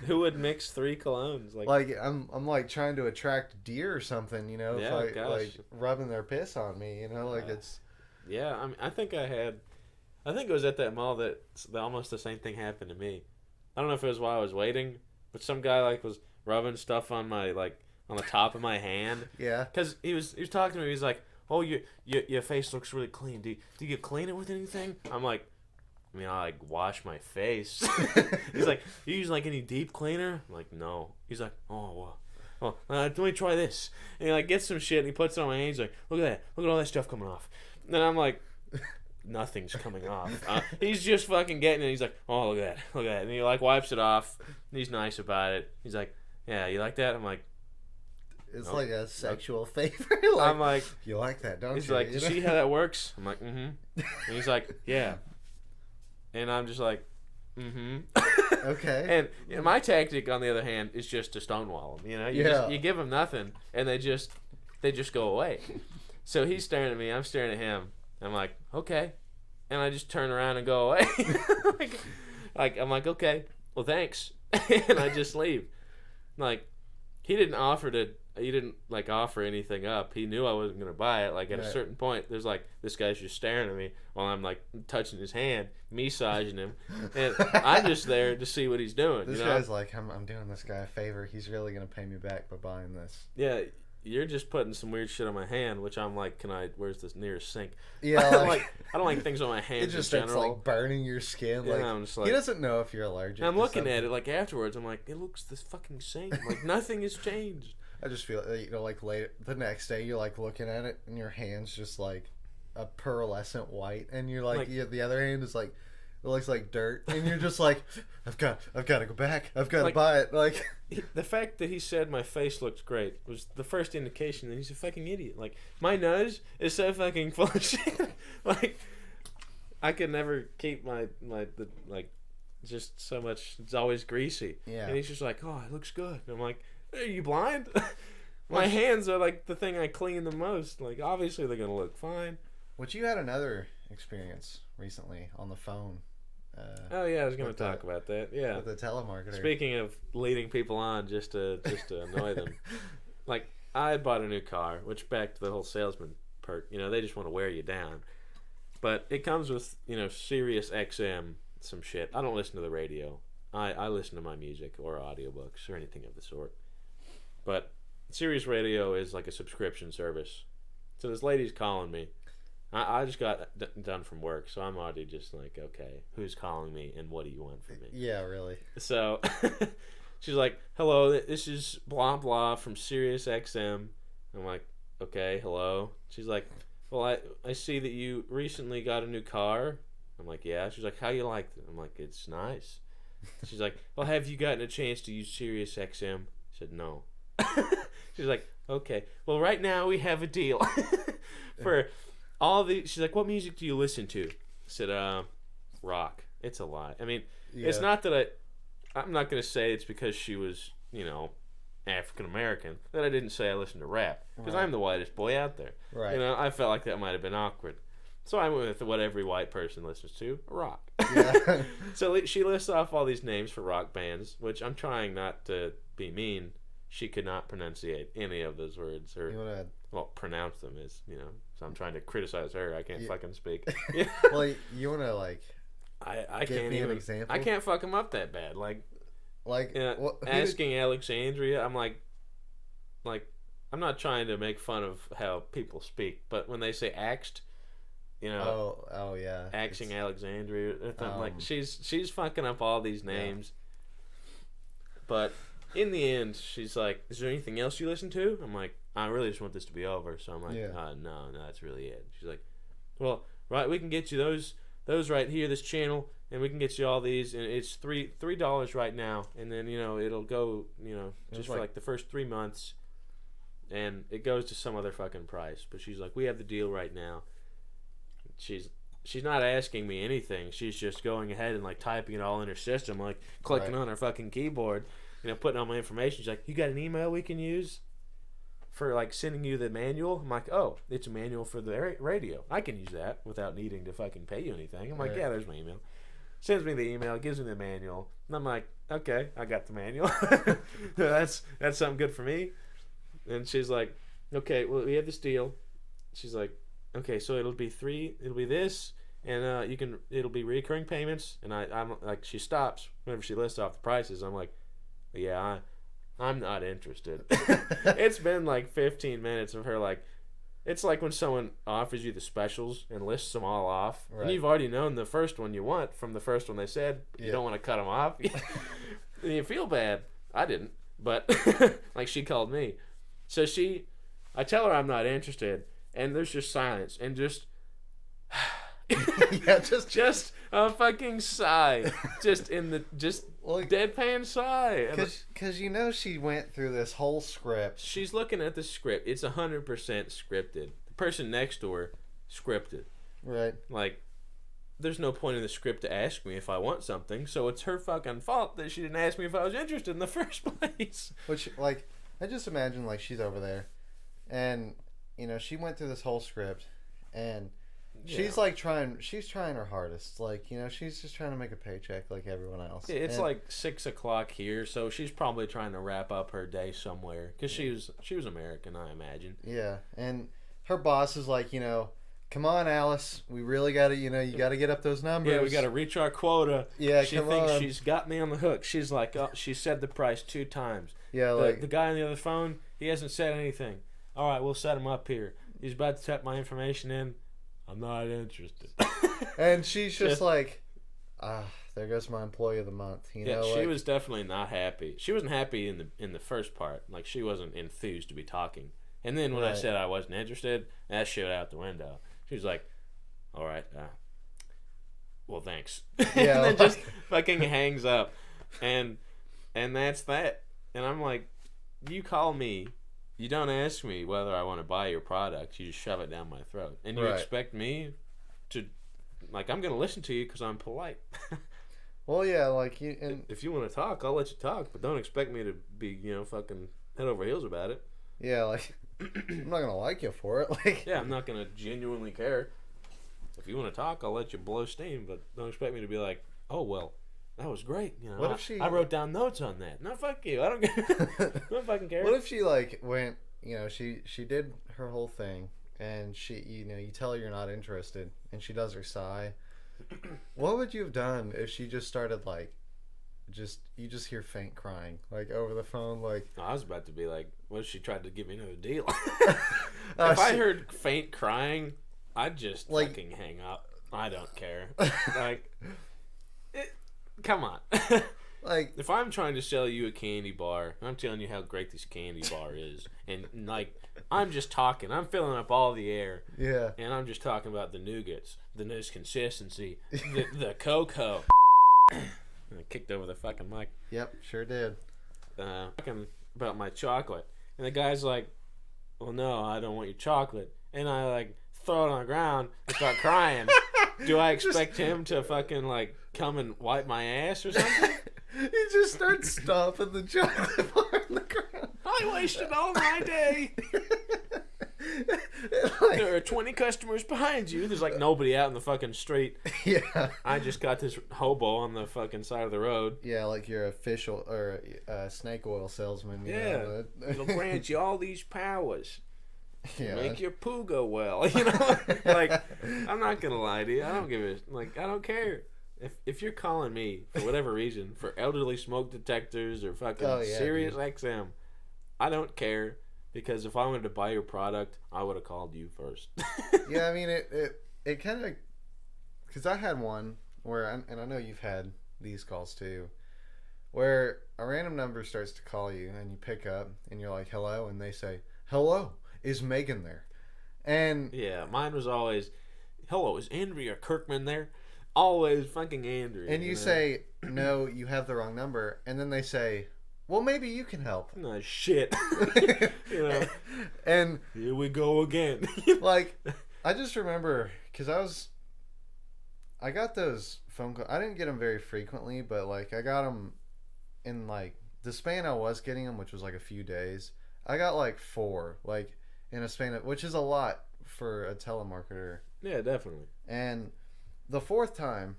Who would mix 3 colognes? I'm trying to attract deer or something, Yeah, if gosh. rubbing their piss on me, it's. Yeah, I think it was at that mall that almost the same thing happened to me. I don't know if it was while I was waiting, but some guy was rubbing stuff on my on the top of my hand. Yeah. Because he was talking to me. He's like, "Oh, your face looks really clean. Do you clean it with anything?" I'm like, I wash my face. He's like, "You use any deep cleaner?" I'm like, "No." He's like, "Oh well, let me try this." And he gets some shit and he puts it on my hand. He's like, "Look at that! Look at all that stuff coming off." And I'm like, nothing's coming off. He's just fucking getting it. He's like, "Oh, look at that, look at that," and he wipes it off. And he's nice about it. He's like, "Yeah, you like that?" I'm like, it's nope. Like a sexual favor. I'm like, you like that, don't he's you? He's like, "You see how that works?" I'm like, "Mm-hmm." And he's like, "Yeah," and I'm just like, "Mm-hmm." Okay. And my tactic, on the other hand, is just to stonewall them. You give them nothing, and they just go away. So he's staring at me, I'm staring at him. I'm like, "Okay," and I just turn around and go away. I'm like, "Okay, well, thanks," and I just leave. He didn't offer anything up. He knew I wasn't gonna buy it. At a certain point, there's this guy's just staring at me while I'm touching his hand, massaging him, and I'm just there to see what he's doing. This guy's like, I'm doing this guy a favor. He's really gonna pay me back by buying this. Yeah. You're just putting some weird shit on my hand, which I'm like, where's this nearest sink? Yeah, I don't like things on my hands. It just in general. starts burning your skin. Yeah, I'm just he doesn't know if you're allergic. I'm looking at it afterwards. I'm like, it looks this fucking same. Nothing has changed. I just feel later the next day you're looking at it and your hand's just a pearlescent white, and you're the other hand is it looks like dirt, and you're just I've got to go back. I've got to buy it. The fact that he said my face looked great was the first indication that he's a fucking idiot. My nose is so fucking full of shit. I could never keep my just so much. It's always greasy. Yeah. And he's just like, "Oh, it looks good." And I'm like, "Are you blind?" My hands are the thing I clean the most. Obviously they're gonna look fine. But you had another experience recently on the phone. Oh yeah, I was going to talk about that. Yeah, with the telemarketer. Speaking of leading people on just to annoy them, I had bought a new car, which back to the whole salesman perk. They just want to wear you down, but it comes with Sirius XM, some shit. I don't listen to the radio. I listen to my music or audiobooks or anything of the sort. But Sirius Radio is a subscription service. So this lady's calling me. I just got done from work, so I'm already just like, okay, who's calling me and what do you want from me? Yeah, really. So she's like, hello, this is blah blah from Sirius XM. I'm like, okay, hello. She's like, well, I see that you recently got a new car. I'm like, yeah. She's like, how you like it? I'm like, it's nice. She's like, well, have you gotten a chance to use Sirius XM? I said, no. She's like, okay. Well, right now we have a deal for all the. She's like, what music do you listen to? I said, rock. It's a lie. I mean, it's not that I'm not gonna say it's because she was, African American that I didn't say I listened to rap because I'm the whitest boy out there. Right. I felt like that might have been awkward. So I went with what every white person listens to, rock. Yeah. So she lists off all these names for rock bands, which I'm trying not to be mean. She could not pronunciate any of those words or pronounce them as, so I'm trying to criticize her. I can't fucking speak. Well, you want to I give can't me even, an example? I can't fuck them up that bad. Asking Alexandria, I'm like I'm not trying to make fun of how people speak, but when they say axed, oh yeah, axing Alexandria, I'm like she's fucking up all these names. But in the end, she's like, is there anything else you listen to? I'm like, I really just want this to be over. So I'm like, no, that's really it. She's like, well, right, we can get you those right here, this channel, and we can get you all these, and it's $3 right now, and then it'll go just for like the first 3 months, and it goes to some other fucking price. But she's like, we have the deal right now. She's not asking me anything. She's just going ahead and like typing it all in her system, like clicking on her fucking keyboard, putting all my information. She's like, you got an email we can use for like sending you the manual? I'm like, oh, it's a manual for the radio. I can use that without needing to fucking pay you anything. I'm like, yeah, there's my email. Sends me the email, gives me the manual, and I'm like, okay, I got the manual. that's something good for me. And she's like, okay, well, we have this deal. She's like, okay, so it'll be this, and it'll be recurring payments. And I'm like, she stops whenever she lists off the prices. I'm like, yeah, I'm not interested. It's been like 15 minutes of her like, it's like when someone offers you the specials and lists them all off, and you've already known the first one you want from the first one they said. You don't want to cut them off. You feel bad. I didn't, but like she called me. So I tell her I'm not interested, and there's just silence and just just a fucking sigh, just deadpan sigh. Because she went through this whole script. She's looking at the script. It's 100% scripted. The person next to her, scripted. Right. Like, there's no point in the script to ask me if I want something, so it's her fucking fault that she didn't ask me if I was interested in the first place. Which, like, I just imagine, like, she's over there, and, she went through this whole script, and she's like she's trying her hardest. Like, she's just trying to make a paycheck like everyone else. It's like 6 o'clock here, so she's probably trying to wrap up her day somewhere. Because she was American, I imagine. Yeah, and her boss is like, come on, Alice, we really got to, you got to get up those numbers. Yeah, we got to reach our quota. Yeah, she thinks she's got me on the hook. She's like, oh, she said the price 2 times. Yeah, the guy on the other phone, he hasn't said anything. All right, we'll set him up here. He's about to type my information in. I'm not interested. And she's just like, there goes my employee of the month. She was definitely not happy. She wasn't happy in the first part. Like, she wasn't enthused to be talking. And then when I said I wasn't interested, that shit out the window. She was like, all right, well, thanks. Yeah, and then just fucking hangs up. And that's that. And I'm like, you call me. You don't ask me whether I want to buy your product. You just shove it down my throat. And you expect me to, like, I'm going to listen to you because I'm polite. Well, yeah, like, if you want to talk, I'll let you talk. But don't expect me to be, fucking head over heels about it. Yeah, like, I'm not going to like you for it. Like, yeah, I'm not going to genuinely care. If you want to talk, I'll let you blow steam. But don't expect me to be like, oh, well, that was great. What if I wrote down notes on that. No, fuck you. I don't care. I don't fucking care. What if she like went? She did her whole thing, and she, you tell her you're not interested, and she does her sigh. What would you have done if she just started like, you just hear faint crying like over the phone? Like, I was about to be like, what if she tried to give me another deal? If I heard faint crying, I'd just Like- fucking hang up. I don't care. Like, come on. Like, If I'm trying to sell you a candy bar, I'm telling you how great this candy bar is, and like I'm just talking, I'm filling up all the air, yeah. and I'm just talking about the nougats, the nice consistency, the cocoa. And I kicked over the fucking mic. Yep, sure did. Talking about my chocolate, and the guy's like, "Well, no, I don't want your chocolate," and I like throw it on the ground and start crying. Do I expect him to fucking like come and wipe my ass or something? He just starts stomping the chocolate bar on the ground. I wasted all my day. Like, There are 20 customers behind you. There's like nobody out in the fucking street. yeah. I just got this hobo on the fucking side of the road. Yeah, like you're a fish oil or a snake oil salesman. You Yeah. know, It'll grant you all these powers. yeah. Make your poo go well. You know? Like, I'm not going to lie to you. I don't give a... Like, I don't care. If you're calling me, for whatever reason, for elderly smoke detectors or fucking Sirius XM, I don't care. Because if I wanted to buy your product, I would have called you first. Yeah, I mean, it kind of... Because I had one where... And I know you've had these calls too. Where a random number starts to call you and you pick up and you're like, hello? And they say, hello, is Megan there? And... Yeah, mine was always, hello, is Andrea Kirkman there? Always fucking Andrea. And you say, no, you have the wrong number. And then they say, well, maybe you can help. No, shit. You know, And here we go again. like, I just remember, because I got those phone calls. I didn't get them very frequently, but like I got them in like the span I was getting them, which was like a few days. I got like 4, like in a span of, which is a lot for a telemarketer. Yeah, definitely. And the 4th time,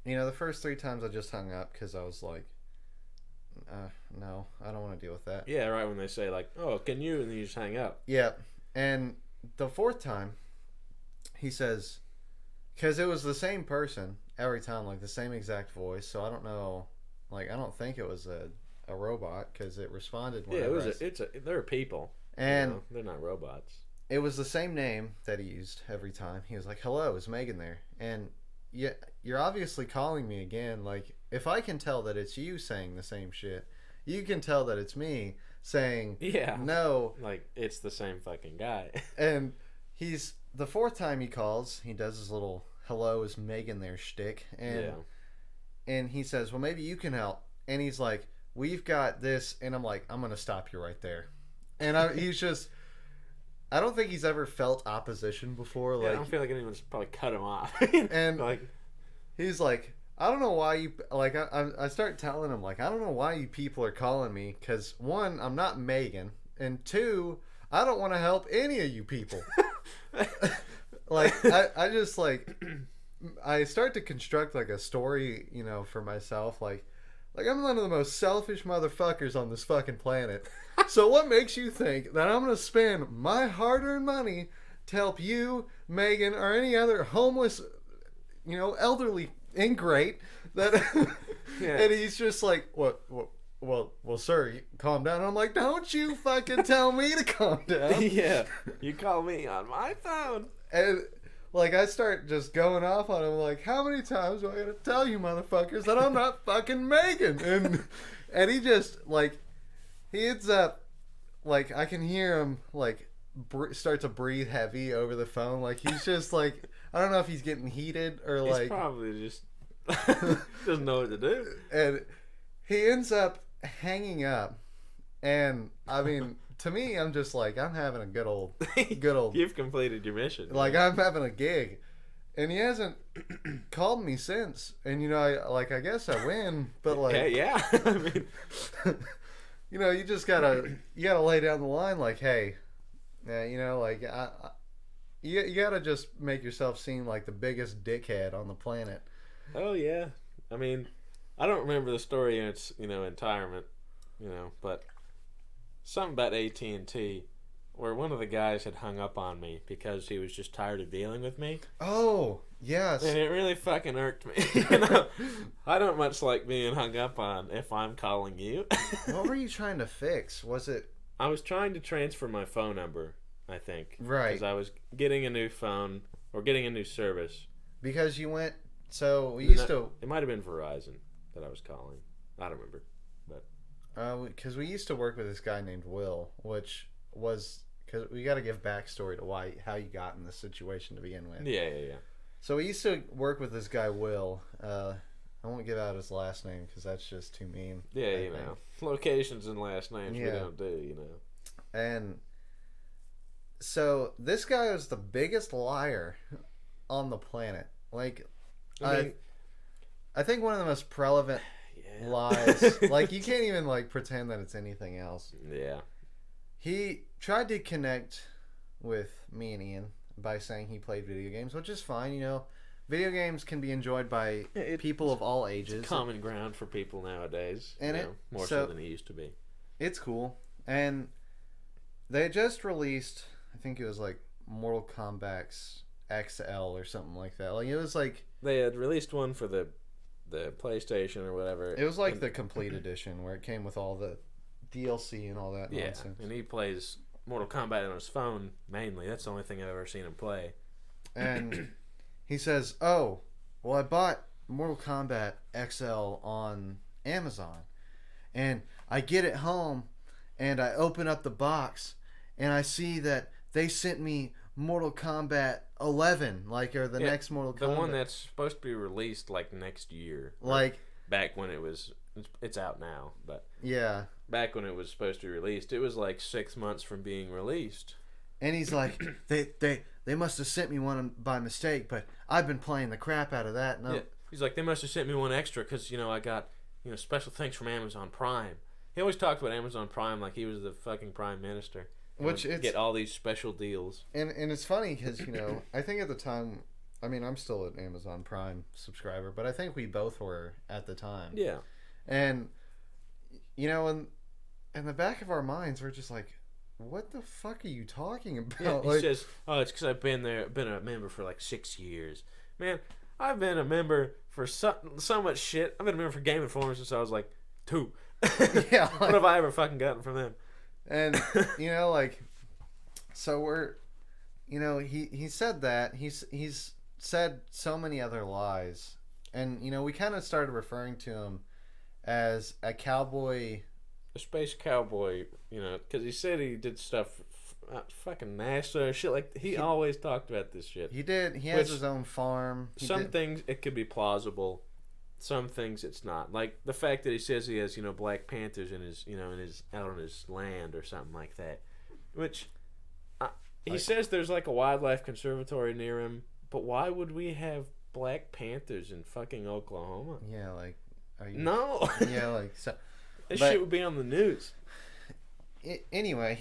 you know, the first 3 times I just hung up because I was like, no, I don't want to deal with that. Yeah, right when they say like, oh, can you? And then you just hang up. Yeah. And the 4th time, he says, because it was the same person every time, like the same exact voice. So I don't know, like I don't think it was a robot because it responded. Yeah, they're people. And you know, they're not robots. it was the same name that he used every time. He was like, hello, is Megan there? And yeah, you're obviously calling me again. Like, if I can tell that it's you saying the same shit, you can tell that it's me saying, Yeah. no. Like, it's the same fucking guy. And he's, the 4th time he calls, he does his little, hello, is Megan there shtick. And he says, well, maybe you can help. And he's like, we've got this. And I'm like, I'm going to stop you right there. And he's just, I don't think he's ever felt opposition before. Yeah, Like, I don't feel like anyone's probably cut him off. And like, he's like, I don't know why you, like, I start telling him, like, I don't know why you people are calling me, because 1, I'm not Megan, and 2, I don't want to help any of you people. Like, I just, like, I start to construct, like, a story, you know, for myself, like I'm one of the most selfish motherfuckers on this fucking planet. So what makes you think that I'm going to spend my hard-earned money to help you, Megan, or any other homeless, you know, elderly ingrate that? Yeah. And he's just like, well, sir, calm down. And I'm like, don't you fucking tell me to calm down. Yeah, you call me on my phone. And like, I start just going off on him, like, how many times do I gotta tell you motherfuckers that I'm not fucking Megan? And he just, like, he ends up, like, I can hear him, like, start to breathe heavy over the phone. Like, he's just, like, I don't know if he's getting heated or, like... He's probably just doesn't know what to do. And he ends up hanging up. And, I mean, to me, I'm just like, I'm having a good old... You've completed your mission. Like, I'm having a gig. And he hasn't called me since. And, you know, I guess I win. But, like... Yeah. I mean... You know, you just gotta lay down the line, like, hey, you know, like, you gotta just make yourself seem like the biggest dickhead on the planet. Oh yeah, I mean, I don't remember the story in its entirement, but something about AT&T where one of the guys had hung up on me because he was just tired of dealing with me. Oh yes, and it really fucking irked me. I don't much like being hung up on if I'm calling you. What were you trying to fix? Was it? I was trying to transfer my phone number I think. Right. Because I was getting a new phone or getting a new service. Because you went. So we used to. It might have been Verizon that I was calling. I don't remember. Because we used to work with this guy named Will, which was because we got to give backstory to how you got in this situation to begin with. Yeah. So we used to work with this guy Will. I won't give out his last name because that's just too mean. Yeah, you know, locations and last names we don't do, you know. And so this guy was the biggest liar on the planet. Like, I think one of the most prevalent lies. Like, you can't even like pretend that it's anything else. Yeah. He tried to connect with me and Ian by saying he played video games, which is fine. You know, video games can be enjoyed by people of all ages. It's common ground for people nowadays, and more so than it used to be. It's cool, and they just released. I think it was like Mortal Kombat's XL or something like that. Like it was like they had released one for the PlayStation or whatever. It was like the complete edition where it came with all the DLC and all that nonsense. And he plays Mortal Kombat on his phone mainly. That's the only thing I've ever seen him play. And he says, "Oh, well, I bought Mortal Kombat XL on Amazon, and I get it home, and I open up the box, and I see that they sent me Mortal Kombat 11, or the next Mortal Kombat. The one that's supposed to be released, next year. Like, back when it was... It's out now, but... Yeah. Back when it was supposed to be released, it was 6 months from being released. And he's like, they must have sent me one by mistake, but I've been playing the crap out of that. And He's like, they must have sent me one extra because, I got, special thanks from Amazon Prime. He always talked about Amazon Prime like he was the fucking prime minister. Which it's... Get all these special deals. And it's funny because, I think at the time... I mean, I'm still an Amazon Prime subscriber, but I think we both were at the time. Yeah. And, in the back of our minds, we're just like, what the fuck are you talking about? Yeah, he says, it's because I've been a member for 6 years. Man, I've been a member for so much shit. I've been a member for Game Informer since I was 2. Yeah. What have I ever fucking gotten from them? And, so we're, he said that. He's said so many other lies. And, we kind of started referring to him as a cowboy... A space cowboy, because he said he did stuff fucking NASA shit. He always talked about this shit. He did. He has his own farm. Some things it could be plausible. Some things it's not. Like the fact that he says he has, Black Panthers in his, out on his land or something like that. Which he says there's a wildlife conservatory near him. But why would we have Black Panthers in fucking Oklahoma? Yeah, are you... No. Yeah, so... This shit would be on the news. Anyway,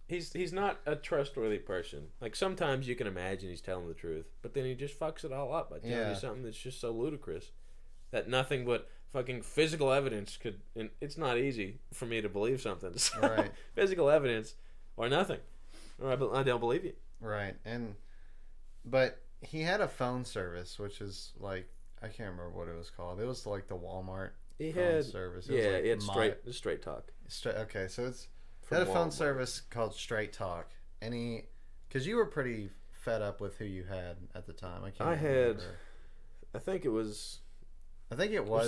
he's not a trustworthy person. Sometimes you can imagine he's telling the truth, but then he just fucks it all up by telling you something that's just so ludicrous that nothing but fucking physical evidence could... And it's not easy for me to believe something. So right. Physical evidence or nothing. Or I don't believe you. Right. But he had a phone service, which is I can't remember what it was called. It was the Walmart phone service. It had straight talk. Okay, so it had a phone service called Straight Talk. Because you were pretty fed up with who you had at the time. I think it was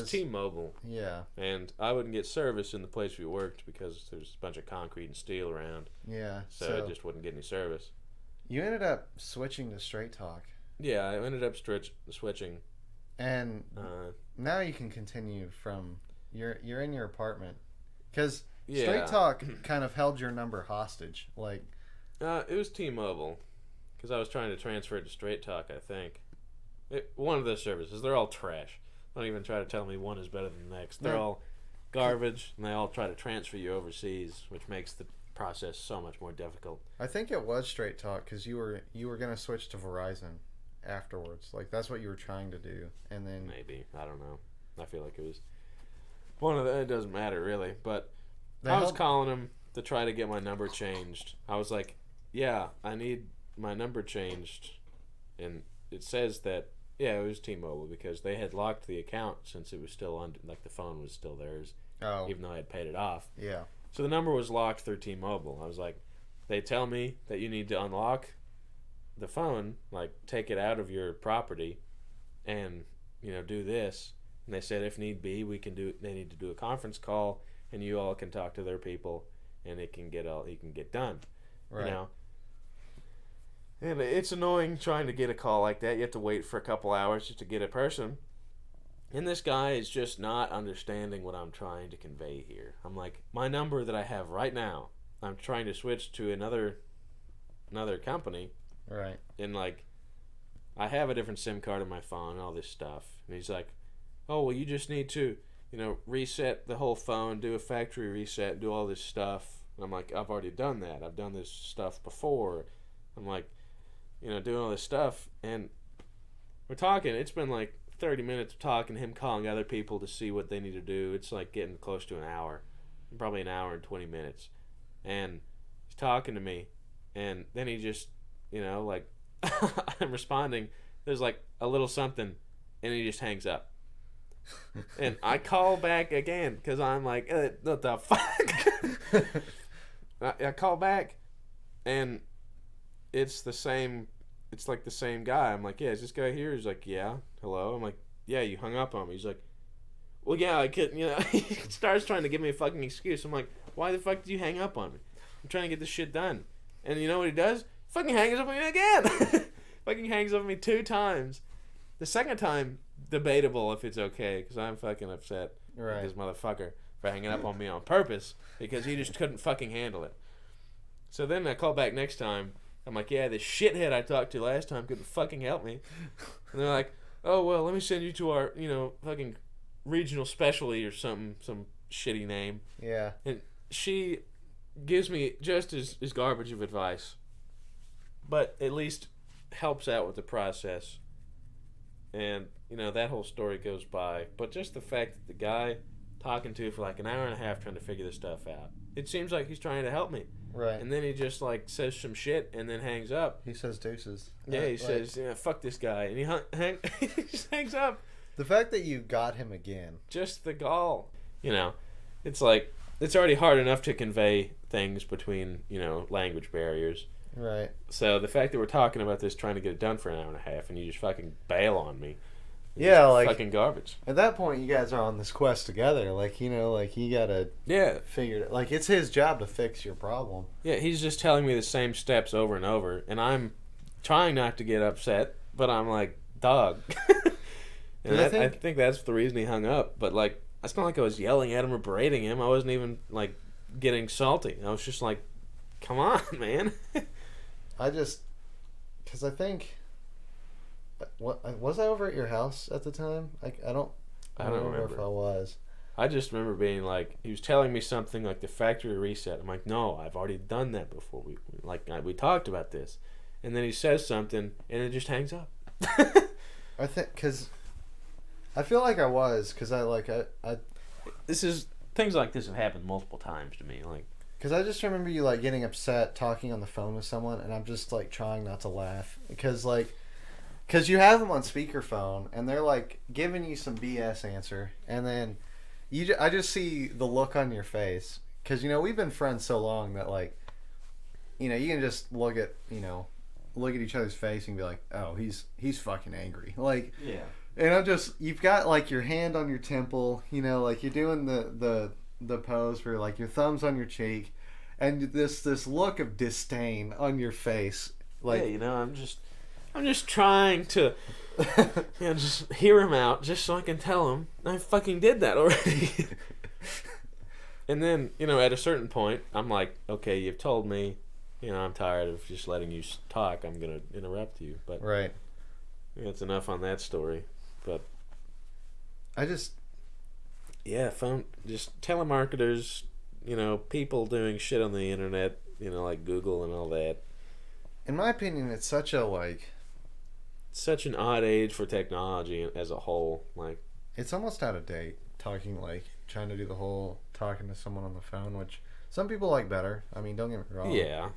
T-Mobile. Yeah. And I wouldn't get service in the place we worked because there's a bunch of concrete and steel around. Yeah. So I just wouldn't get any service. You ended up switching to Straight Talk. Yeah, I ended up switching. And now you can continue from you're in your apartment because Straight Talk kind of held your number hostage. It was T-Mobile because I was trying to transfer it to Straight Talk. I think one of those services. They're all trash. Don't even try to tell me one is better than the next. They're all garbage, and they all try to transfer you overseas, which makes the process so much more difficult. I think it was Straight Talk because you were going to switch to Verizon afterwards. That's what you were trying to do, and then maybe I don't know. I feel like it was one of the. It doesn't matter really, but I was calling him to try to get my number changed. I was like, "Yeah, I need my number changed," and it says that it was T-Mobile because they had locked the account since it was still under, the phone was still theirs, even though I had paid it off. Yeah. So the number was locked through T-Mobile. I was like, they tell me that you need to unlock the phone, like take it out of your property, and do this. And they said if need be, they need to do a conference call, and you all can talk to their people, and it can get done. Right. And it's annoying trying to get a call like that. You have to wait for a couple hours just to get a person. And this guy is just not understanding what I'm trying to convey here. I'm like, my number that I have right now, I'm trying to switch to another company. Right. And like, I have a different SIM card on my phone and all this stuff. And he's like, oh, well, you just need to, reset the whole phone, do a factory reset, do all this stuff. And I'm like, I've already done that. I've done this stuff before. I'm like, doing all this stuff. And we're talking. It's been like 30 minutes of talking, him calling other people to see what they need to do. It's like getting close to an hour. Probably an hour and 20 minutes. And he's talking to me. And then he just, like, I'm responding. There's like a little something. And he just hangs up. And I call back again because I'm like, what the fuck? I call back, and it's like the same guy. I'm like, yeah, is this guy here? He's like, yeah, hello. I'm like, yeah, you hung up on me. He's like, well, yeah, I couldn't, he starts trying to give me a fucking excuse. I'm like, why the fuck did you hang up on me? I'm trying to get this shit done. And you know what he does? Fucking hangs up on me again. Fucking hangs up on me 2 times. The second time, debatable if it's okay, because I'm fucking upset with this motherfucker for hanging up on me on purpose because he just couldn't fucking handle it. So then I call back next time. I'm like, yeah, this shithead I talked to last time couldn't fucking help me. And they're like, oh, well, let me send you to our, fucking regional specialty or something, some shitty name. Yeah. And she gives me just as garbage of advice, but at least helps out with the process. And, that whole story goes by. But just the fact that the guy talking to for like an hour and a half trying to figure this stuff out, it seems like he's trying to help me. Right. And then he just like says some shit and then hangs up. He says deuces. Yeah, he says, yeah, fuck this guy. And he just hangs up. The fact that you got him again. Just the gall. It's like, it's already hard enough to convey things between, language barriers. Right. So the fact that we're talking about this, trying to get it done for an hour and a half, and you just fucking bail on me. Yeah, like fucking garbage. At that point, you guys are on this quest together. Like, you gotta figure it. Like, it's his job to fix your problem. Yeah, he's just telling me the same steps over and over, and I'm trying not to get upset, but I'm like, dog. And I think that's the reason he hung up. But like, it's not like I was yelling at him or berating him. I wasn't even like getting salty. I was just like, come on, man. Because I think, was I over at your house at the time? I don't remember if I was. I just remember being like, he was telling me something like the factory reset. I'm like, no, I've already done that before. We talked about this. And then he says something, and it just hangs up. I think, because I feel like I was, because things like this have happened multiple times to me. Like, because I just remember you like getting upset talking on the phone with someone, and I'm just like trying not to laugh because you have them on speakerphone and they're like giving you some BS answer, and then I just see the look on your face because we've been friends so long that like you can just look at each other's face and be like, oh, he's fucking angry, like, yeah. And you've got like your hand on your temple, like you're doing the pose where like your thumb's on your cheek and this look of disdain on your face, like, yeah, I'm just trying to just hear him out just so I can tell him I fucking did that already. And then at a certain point I'm like, okay, you've told me, I'm tired of just letting you talk, I'm gonna interrupt you. But right, that's enough on that story. But phone, just telemarketers, people doing shit on the internet, like Google and all that. In my opinion, it's such an odd age for technology as a whole. Like, it's almost out of date. Trying to do the whole talking to someone on the phone, which some people like better. I mean, don't get me wrong. Yeah.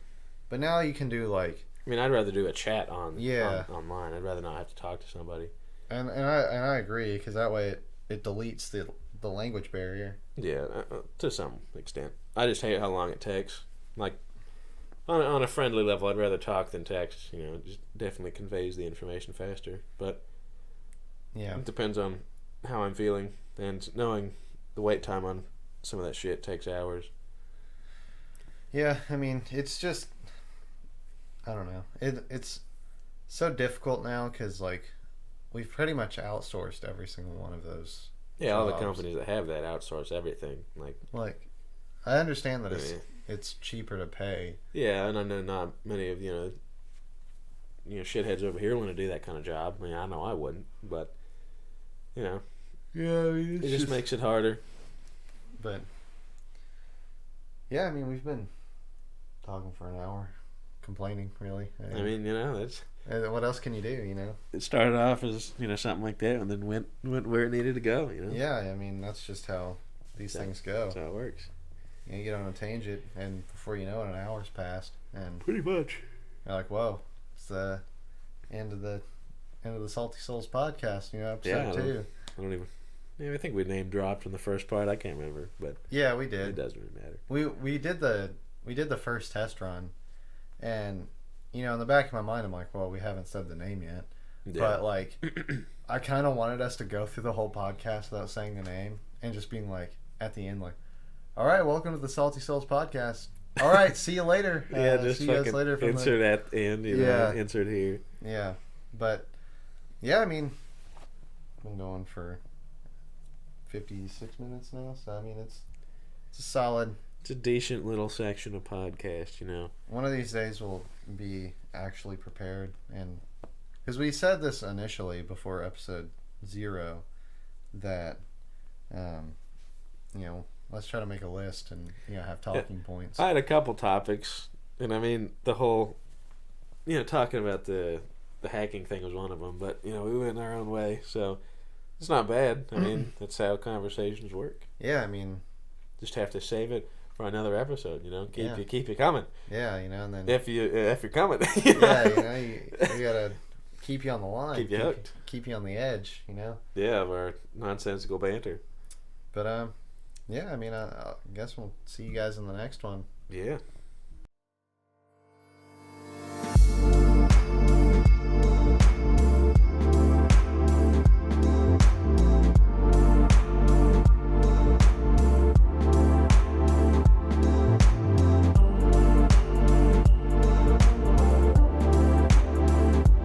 But now you can do like. I mean, I'd rather do a chat online. I'd rather not have to talk to somebody. And I agree, because that way it deletes the language barrier. Yeah, to some extent. I just hate how long it takes. Like, on a friendly level, I'd rather talk than text. It just definitely conveys the information faster. But Yeah. it depends on how I'm feeling, and knowing the wait time on some of that shit takes hours. Yeah, I mean, it's just, I don't know. It's so difficult now because, like, we've pretty much outsourced every single one of those. Yeah, all the jobs. companies that have that outsource everything. Like, I understand that it's cheaper to pay. Yeah, and I know not many of shitheads over here want to do that kind of job. I mean, I know I wouldn't, but Yeah, it just makes it harder. But yeah, I mean, we've been talking for an hour, complaining, really. I mean, that's. What else can you do? It started off as something like that, and then went where it needed to go. Yeah, I mean, that's just how these things go. That's how it works. You get on a tangent, and before you know it, an hour's passed, and Pretty much. you're like, "Whoa, it's the end of the Salty Souls podcast." Episode 2. I don't even. Yeah, I think we name dropped in the first part. I can't remember, but Yeah, we did. it doesn't really matter. We did the first test run, and in the back of my mind, I'm like, "Well, we haven't said the name yet," Yeah. but like, I kind of wanted us to go through the whole podcast without saying the name and just being like at the end, like, "All right, welcome to the Salty Souls podcast. All right, see you later." Yeah, just see you guys fucking later from insert at the end. Insert here. Yeah, but yeah, I mean, been going for 56 minutes now, so I mean, it's a solid. It's a decent little section of podcast, One of these days we'll be actually prepared, and because we said this initially before episode 0 that let's try to make a list and have talking points. I had a couple topics, and I mean the whole talking about the hacking thing was one of them, but we went our own way, so it's not bad. I mean, that's how conversations work. Yeah, I mean, just have to save it for another episode. Yeah. Keep it coming. Yeah, and then if you're coming. Yeah, you gotta keep you on the line. Keep you hooked. Keep you on the edge. Yeah, of our nonsensical banter. But yeah, I mean, I guess we'll see you guys in the next one. Yeah.